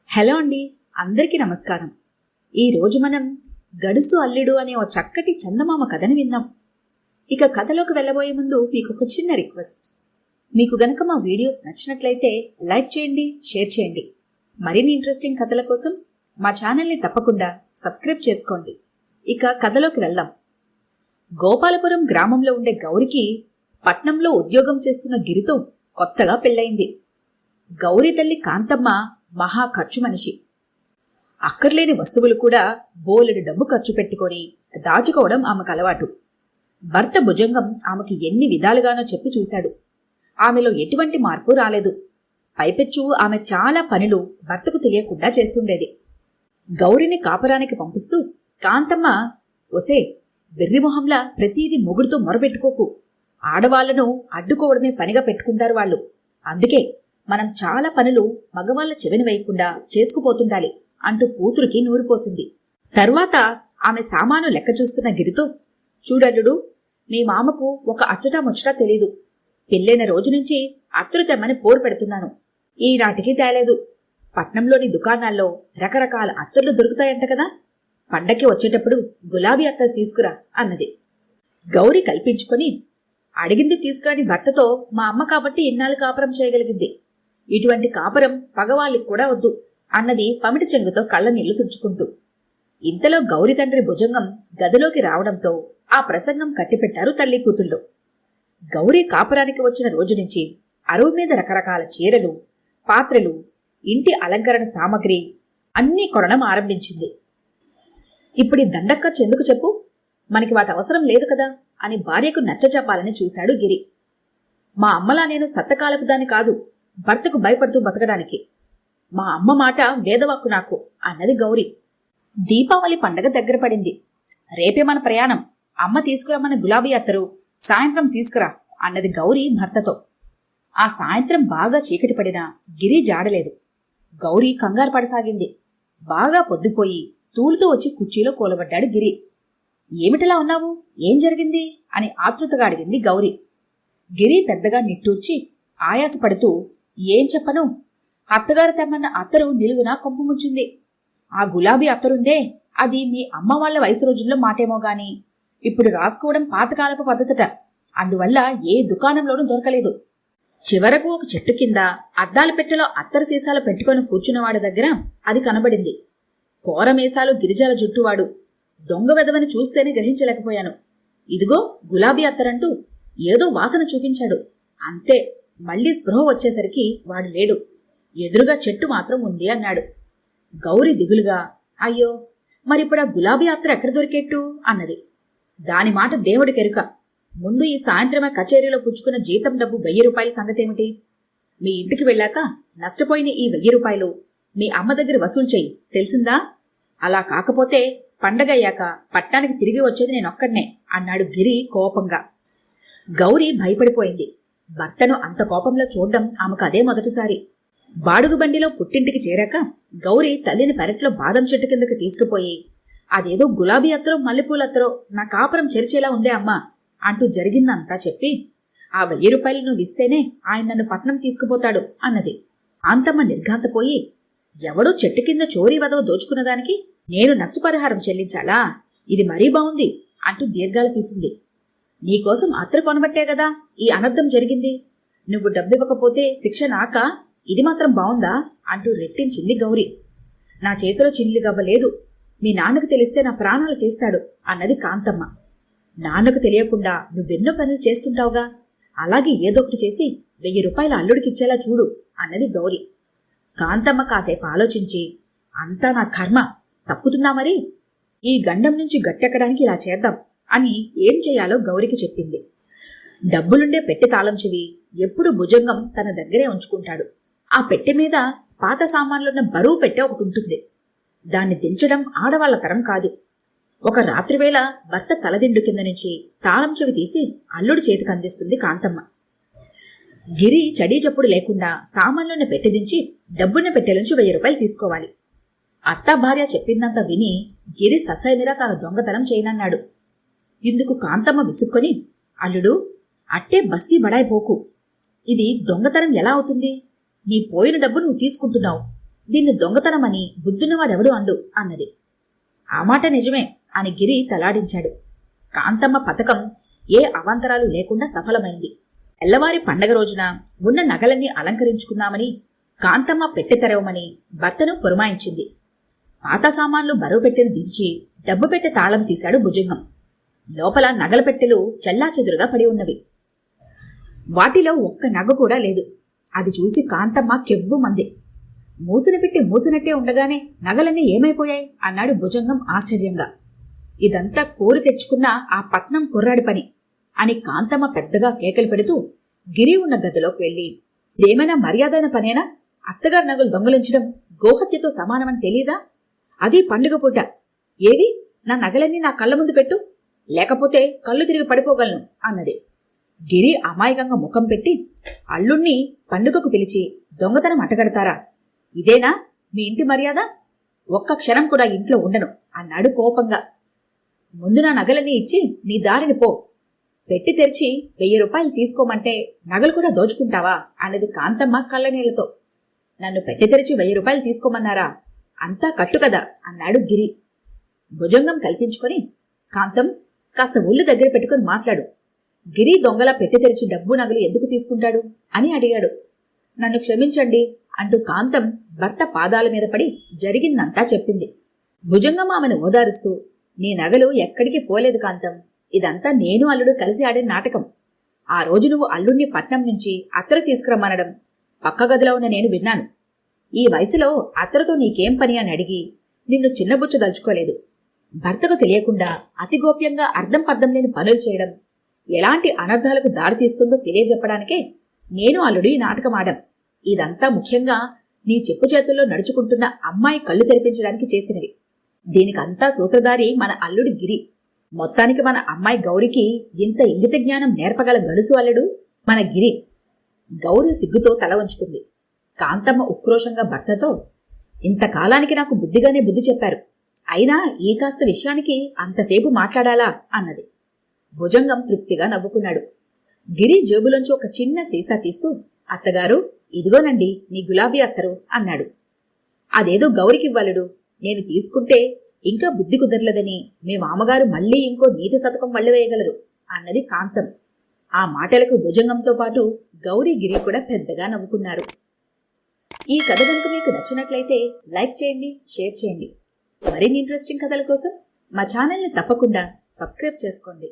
Hello అండి, అందరికీ నమస్కారం. ఈరోజు మనం గడుసు అల్లుడు అనే ఓ చక్కటి చందమామ కథని విందాం. ఇక కథలోకి వెళ్ళబోయే ముందు మీకు ఒక చిన్న రిక్వెస్ట్. మీకు గనక మా వీడియోస్ నచ్చినట్లయితే లైక్ చేయండి, షేర్ చేయండి. మరిన్ని ఇంట్రెస్టింగ్ కథల కోసం మా ఛానల్ని తప్పకుండా సబ్స్క్రైబ్ చేసుకోండి. ఇక కథలోకి వెళ్దాం. గోపాలపురం గ్రామంలో ఉండే గౌరికి పట్నంలో ఉద్యోగం చేస్తున్న గిరితో కొత్తగా పెళ్ళయింది. గౌరీ తల్లి కాంతమ్మ మహా ఖర్చు మనిషి. అక్కర్లేని వస్తువులు కూడా బోలెడు డబ్బు ఖర్చు పెట్టుకొని దాచుకోవడం ఆమెకు అలవాటు. భర్త భుజంగం ఆమెకి ఎన్ని విధాలుగానో చెప్పి చూశాడు. ఆమెలో ఎటువంటి మార్పు రాలేదు. పైపెచ్చు ఆమె చాలా పనులు భర్తకు తెలియకుండా చేస్తుండేది. గౌరిని కాపరానికి పంపిస్తూ కాంతమ్మ, ఒసే, వెర్రిమొహంలా ప్రతీది మొగుడుతో మొరబెట్టుకోకు. ఆడవాళ్లను అడ్డుకోవడమే పనిగా పెట్టుకుంటారు వాళ్ళు. అందుకే మనం చాలా పనులు మగవాళ్ల చెవిని వేయకుండా చేసుకుపోతుండాలి అంటూ కూతురికి నూరిపోసింది. తరువాత ఆమె సామాను లెక్క చూస్తున్న గిరితో, చూడల్లుడు, మీ మామకు ఒక అచ్చటా ముచ్చటా తెలీదు. పెళ్ళైన రోజు నుంచి అత్తరు తెమ్మని పోరు పెడుతున్నాను. ఈనాటికి తేలేదు. పట్నంలోని దుకాణాల్లో రకరకాల అత్తర్లు దొరుకుతాయంట కదా, పండక్కి వచ్చేటప్పుడు గులాబీ అత్తరు తీసుకురా అన్నది. గౌరీ కల్పించుకొని, అడిగింది తీసుకురాని భర్తతో మా అమ్మ కాబట్టి ఇన్నాళ్ళు కాపురం చేయగలిగింది. ఇటువంటి కాపురం పగవాళ్ళకి కూడా వద్దు అన్నది పమిటి చెంగుతో కళ్ళ నీళ్లు తుడుచుకుంటూ. ఇంతలో గౌరి తండ్రి భుజంగం గదిలోకి రావడంతో ఆ ప్రసంగం కట్టిపెట్టారు తల్లి కూతుళ్ళు. గౌరీ కాపురానికి వచ్చిన రోజు నుంచి అరువు మీద రకరకాల చీరలు, పాత్రలు, ఇంటి అలంకరణ సామగ్రి అన్నీ కొనడం ఆరంభించింది. ఇప్పుడు ఈ దండఖర్చు ఎందుకు చెప్పు, మనకి వాటి అవసరం లేదు కదా అని భార్యకు నచ్చచెప్పాలని చూశాడు గిరి. మా అమ్మలా నేను సత్తకాలపు దాన్ని కాదు, భర్తకు భయపడుతూ బతకడానికి. మా అమ్మ మాట వేదవాక్కు నాకు అన్నది గౌరీ. దీపావళి పండగ దగ్గర పడింది. రేపే మన ప్రయాణం. అమ్మ తీసుకురమ్మన్న గులాబీ అత్తరు సాయంత్రం తీసుకురా అన్నది గౌరీ భర్తతో. ఆ సాయంత్రం బాగా చీకటి పడినా గిరి జాడలేదు. గౌరీ కంగారు పడసాగింది. బాగా పొద్దుపోయి తూలుతూ వచ్చి కుర్చీలో కూలబడ్డాడు గిరి. ఏమిటలా ఉన్నావు, ఏం జరిగింది అని ఆతృతగా అడిగింది గౌరీ. గిరి పెద్దగా నిట్టూర్చి ఆయాసపడుతూ, ఏం చెప్పను, అత్తగారు తెమ్మన్న అత్తరు నిలువునా కొంపు ముంచింది. ఆ గులాబీ అత్తరుందే, అది మీ అమ్మ వాళ్ల వయసు రోజుల్లో మాటేమో గాని ఇప్పుడు రాసుకోవడం పాతకాలపు పద్ధతట. అందువల్ల ఏ దుకాణంలోనూ దొరకలేదు. చివరకు ఒక చెట్టు కింద అద్దాల పెట్టెలో అత్తరు సీసాలు పెట్టుకుని కూర్చున్నవాడి దగ్గర అది కనబడింది. కోరమేసాలు గిరిజాల జుట్టువాడు. దొంగ వెదవని చూస్తేనే గ్రహించలేకపోయాను. ఇదిగో గులాబీ అత్తరంటూ ఏదో వాసన చూపించాడు. అంతే, మళ్లీ స్పృహ వచ్చేసరికి వాడు లేడు. ఎదురుగా చెట్టు మాత్రం ఉంది అన్నాడు. గౌరీ దిగులుగా, అయ్యో, మరిప్పుడు ఆ గులాబీ అత్తరు ఎక్కడ దొరికేట్టు అన్నది. దాని మాట దేవుడికెరుక. ముందు ఈ సాయంత్రమే కచేరీలో పుచ్చుకున్న జీతం డబ్బు 1000 రూపాయల సంగతేమిటి? మీ ఇంటికి వెళ్ళాక నష్టపోయిన ఈ 1000 రూపాయలు మీ అమ్మ దగ్గర వసూలు చెయ్యి, తెలిసిందా? అలా కాకపోతే పండగయ్యాక పట్టానికి తిరిగి వచ్చేది నేనొక్కడ్నే అన్నాడు గిరి కోపంగా. గౌరీ భయపడిపోయింది. భర్తను అంత కోపంలో చూడ్డం ఆమెకు అదే మొదటిసారి. బాడుగు బండిలో పుట్టింటికి చేరాక గౌరీ తల్లిని పెరట్లో బాదం చెట్టు కిందకి తీసుకుపోయి, అదేదో గులాబీ అత్తరో మల్లెపూలత్తరో నా కాపురం చెరిచేలా ఉందే అమ్మా అంటూ జరిగిందంతా చెప్పి, ఆ 1000 రూపాయలు నువ్వు ఇస్తేనే ఆయన నన్ను పట్నం తీసుకుపోతాడు అన్నది. అంతమ్మ నిర్ఘాంతపోయి, ఎవడో చెట్టు కింద చోరీ వదవ దోచుకున్నదానికి నేను నష్టపరిహారం చెల్లించాలా? ఇది మరీ బావుంది అంటూ దీర్ఘాలు తీసింది. నీకోసం అత్తరు కొనబట్టే గదా ఈ అనర్థం జరిగింది. నువ్వు డబ్బివ్వకపోతే శిక్ష నాకా? ఇది మాత్రం బావుందా అంటూ రెట్టించింది గౌరీ. నా చేతిలో చిల్లిగవ్వలేదు. మీ నాన్నకు తెలిస్తే నా ప్రాణాలు తీస్తాడు అన్నది కాంతమ్మ. నాన్నకు తెలియకుండా నువ్వెన్నో పనులు చేస్తుంటావుగా, అలాగే ఏదొకటి చేసి 1000 రూపాయల అల్లుడికిచ్చేలా చూడు అన్నది గౌరీ. కాంతమ్మ కాసేపు ఆలోచించి, అంతా నా కర్మ, తప్పుతుందా మరి? ఈ గండం నుంచి గట్టెక్కడానికి ఇలా చేద్దాం అని ఏం చేయాలో గౌరికి చెప్పింది. డబ్బులుండే పెట్టె తాళం చెవి ఎప్పుడు భుజంగం తన దగ్గరే ఉంచుకుంటాడు. ఆ పెట్టె మీద పాత సామాన్లున్న బరువు పెట్టె ఒకటి ఉంటుంది. దాన్ని దించడం ఆడవాళ్ల తరం కాదు. ఒక రాత్రివేళ భర్త తలదిండు కింద నుంచి తాళం చెవి తీసి అల్లుడి చేతికి అందిస్తుంది కాంతమ్మ. గిరి చడీ చప్పుడు లేకుండా సామాన్లున్న పెట్టె దించి డబ్బున్న పెట్టెలోంచి 1000 రూపాయలు తీసుకోవాలి. అత్తా భార్య చెప్పిందంతా విని గిరి ససైమిరా తన దొంగతనం చేయనన్నాడు. ఇందుకు కాంతమ్మ విసుక్కొని, అల్లుడు, అట్టే బస్తీ బడాయిపోకు. ఇది దొంగతనం ఎలా అవుతుంది? నీ పోయిన డబ్బు నువ్వు తీసుకుంటున్నావు. దీన్ని దొంగతనమని బుద్ధున్నవాడెవడు అండు అన్నది. ఆ మాట నిజమే అని గిరి తలాడించాడు. కాంతమ్మ పథకం ఏ అవాంతరాలు లేకుండా సఫలమైంది. తెల్లవారి పండగ రోజున ఉన్న నగలన్నీ అలంకరించుకుందామని కాంతమ్మ పెట్టె తెరవమని భర్తను పురమాయించింది. పాత సామాన్లు బరువు పెట్టెను దించి డబ్బు పెట్టె తాళం తీశాడు భుజంగం. లోపల నగల పెట్టెలు చెల్లాచెదురుగా పడి ఉన్నవి. వాటిలో ఒక్క నగ కూడా లేదు. అది చూసి కాంతమ్మ కెవ్వుమంది. మూసిన పెట్టి మూసినట్టే ఉండగానే నగలన్నీ ఏమైపోయాయి అన్నాడు భుజంగం ఆశ్చర్యంగా. ఇదంతా కోరి తెచ్చుకున్న ఆ పట్నం కుర్రాడి పని అని కాంతమ్మ పెద్దగా కేకలు పెడుతూ గిరి ఉన్న గదిలోకి వెళ్లి, ఇదేమైనా మర్యాదైన పనేనా? అత్తగారి నగలు దొంగలించడం గోహత్యతో సమానమని తెలీదా? అది పండుగ పూట. ఏవి నా నగలన్నీ నా కళ్ళ ముందు పెట్టు, లేకపోతే కళ్ళు తిరిగి పడిపోగలను అన్నది. గిరి అమాయకంగా ముఖం పెట్టి, అల్లుణ్ణి పండుగకు పిలిచి దొంగతనం అటగడతారా? ఇదేనా మీ ఇంటి మర్యాద? ఒక్క క్షణం కూడా ఇంట్లో ఉండను అన్నాడు కోపంగా. ముందు నా నగలన్నీ ఇచ్చి నీ దారిని పో. పెట్టి తెరిచి 1000 రూపాయలు తీసుకోమంటే నగలు కూడా దోచుకుంటావా అన్నది కాంతమ్మ కళ్ళనీళ్లతో. నన్ను పెట్టి తెరిచి 1000 రూపాయలు తీసుకోమన్నారా? అంతా కట్టు కదా అన్నాడు గిరి. భుజంగం కల్పించుకొని, కాంతం కాస్త ఒళ్ళు దగ్గర పెట్టుకుని మాట్లాడు. గిరి దొంగలా పెట్టి తెరిచి డబ్బు నగలు ఎందుకు తీసుకుంటాడు అని అడిగాడు. నన్ను క్షమించండి అంటూ కాంతం భర్త పాదాల మీద పడి జరిగిందంతా చెప్పింది. భుజంగం ఆమెను ఓదారుస్తూ, నీ నగలు ఎక్కడికి పోలేదు కాంతం, ఇదంతా నేను అల్లుడు కలిసి ఆడిన నాటకం. ఆ రోజు నువ్వు అల్లుణ్ణి పట్నం నుంచి అత్తరు తీసుకురమ్మనడం పక్క గదిలో ఉన్న నేను విన్నాను. ఈ వయసులో అత్తరుతో నీకేం పని అని అడిగి నిన్ను చిన్నబుచ్చదలుచుకోలేదు. భర్తకు తెలియకుండా అతి గోప్యంగా అర్థం పర్థం లేని పనులు చేయడం ఎలాంటి అనర్థాలకు దారితీస్తుందో తెలియజెప్పడానికే నేను అల్లుడు ఈ నాటకం ఆడాం. ఇదంతా ముఖ్యంగా నీ చెప్పు చేతుల్లో నడుచుకుంటున్న అమ్మాయి కళ్ళు తెరిపించడానికి చేసినవి. దీనికంతా సూత్రధారి మన అల్లుడి గిరి. మొత్తానికి మన అమ్మాయి గౌరికి ఇంత ఇంగిత జ్ఞానం నేర్పగల గడుసు అల్లుడు మన గిరి. గౌరి సిగ్గుతో తల వంచుకుంది. కాంతమ్మ ఉక్రోషంగా భర్తతో, ఇంతకాలానికి నాకు బుద్ధిగానే బుద్ధి చెప్పారు, అయినా ఈ కాస్త విషయానికి అంతసేపు మాట్లాడాలా అన్నది. భుజంగం తృప్తిగా నవ్వుకున్నాడు. గిరి జేబులోంచి ఒక చిన్న సీసా తీస్తూ, అత్తగారు ఇదిగోనండి మీ గులాబీ అత్తరు అన్నాడు. అదేదో గౌరికివ్వాలడు, నేను తీసుకుంటే ఇంకా బుద్ధి కుదరలేదని మీ మామగారు మళ్లీ ఇంకో నీతి శతకం వల్లవేయగలరు అన్నది కాంతం. ఆ మాటలకు భుజంగంతో పాటు గౌరీ గిరి కూడా పెద్దగా నవ్వుకున్నారు. ఈ కథ కనుక మీకు నచ్చినట్లయితే లైక్ చేయండి, షేర్ చేయండి. మరిన్ని ఇంట్రెస్టింగ్ కథల కోసం మా ఛానల్ని తప్పకుండా సబ్స్క్రైబ్ చేసుకోండి.